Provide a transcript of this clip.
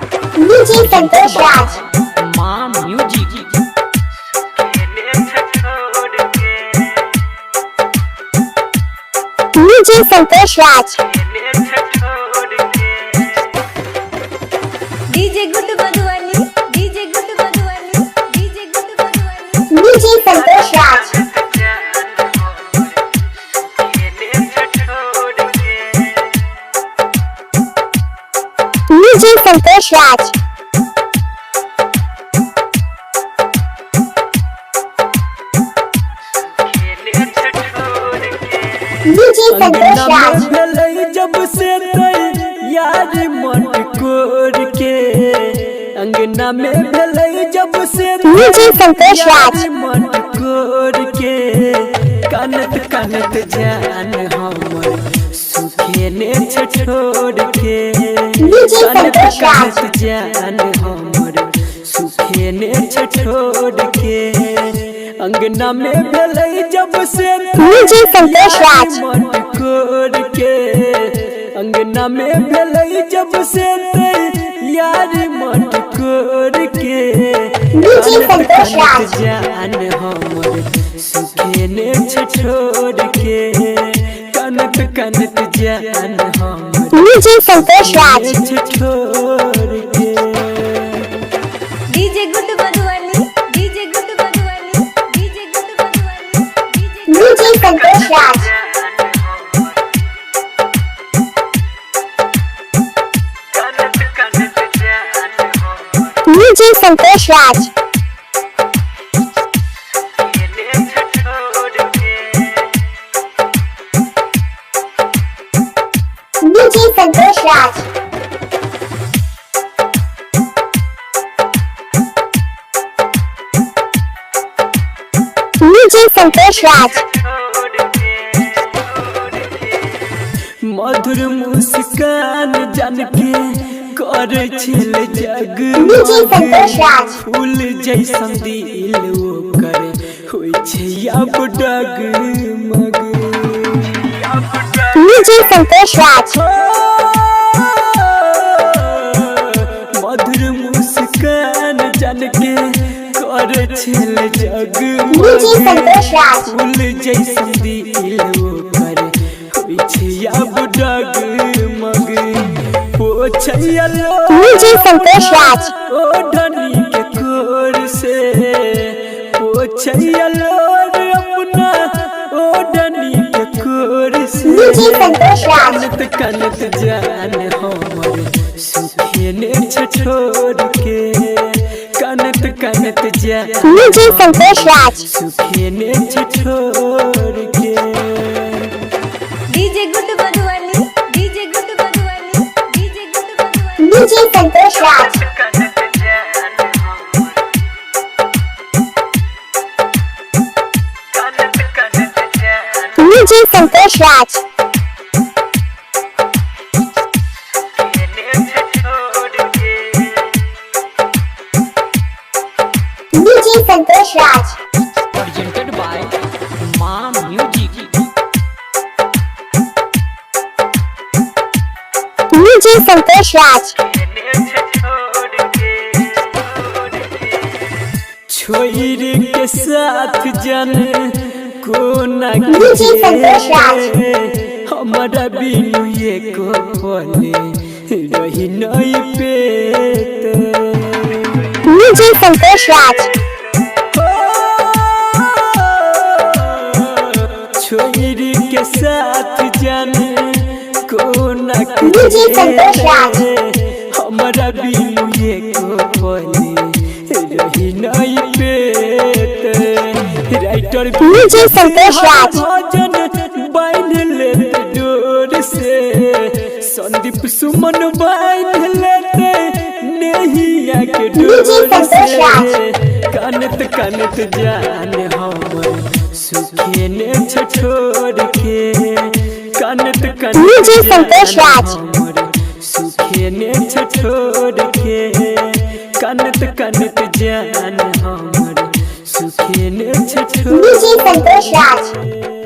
DJ Santosh Raj. Mom Music. DJ Santosh Raj. DJ Good Madhuvani, DJ Good Madhuvani, DJ Good Madhuvani. DJ Santosh Raj. DJ Santosh Raj. DJ Santosh Raj. जब से यार मन कोर के अंगना में भेलै जब से DJ Santosh Raj. मन कोर के कानत कानत जान हमर सुखे ने छोड़ के DJ Santosh Raj. कानत जान हमर सुखे ने छोड़ के अंगना में भेलै जब से DJ Santosh Raj. मन कोर के अंगना में भेलै जब से यार मन कोर के DJ Santosh Raj. जान हमर सुखे ने छोड़ के कानत कानत जान हमर DJ Santosh Raj. छोड़ के DJ Good Madhuvani, DJ Good Madhuvani, DJ Good Madhuvani, DJ Santosh Raj. DJ Santosh Raj. DJ Santosh Raj. DJ Santosh Raj. मधुर मुस्कान जान के कर छिल जग DJ Santosh Raj. फूल जैसन दिल ओकर होई छै अब डगमग DJ Santosh Raj. मधुर मुस्कान जान के कर छिल जग DJ Santosh Raj. फूल जैसन दिल ओकर होई छै अब डगमग पोछैया DJ Santosh Raj. ओ धनी के कोर से पोछैया लोर अपना ओ धनी के कोर से DJ Santosh Raj. कानत कानत जान हमर सुखे ने छोड़ के कानत कानत जान DJ Santosh Raj. सुखे ने छोड़ के DJ Good Madhuvani, DJ Good Madhuvani, DJ Good Madhuvani. DJ Santosh Raj. DJ Santosh Raj. DJ Santosh Raj. presented by Mom Music. DJ Santosh Raj. छोरी के साथ जन को न DJ Santosh Raj. हमारा बिनु ये को पले रही नहीं पेत DJ Santosh Raj. छोरी के साथ जन को न DJ Santosh Raj. हमारा बिनु ये को पले रही नहीं पेत राइटर DJ Santosh Raj. भजन बांध लेते डोर से संदीप सुमन बांध लेते नैया के डोर से कानत कानत जान हमर सुखे ने छोड़ के कानत कानत DJ Santosh Raj. हमर सुखे ने छोड़ के कानत कानत जान हमर सुखे ने छोड़ DJ Santosh Raj.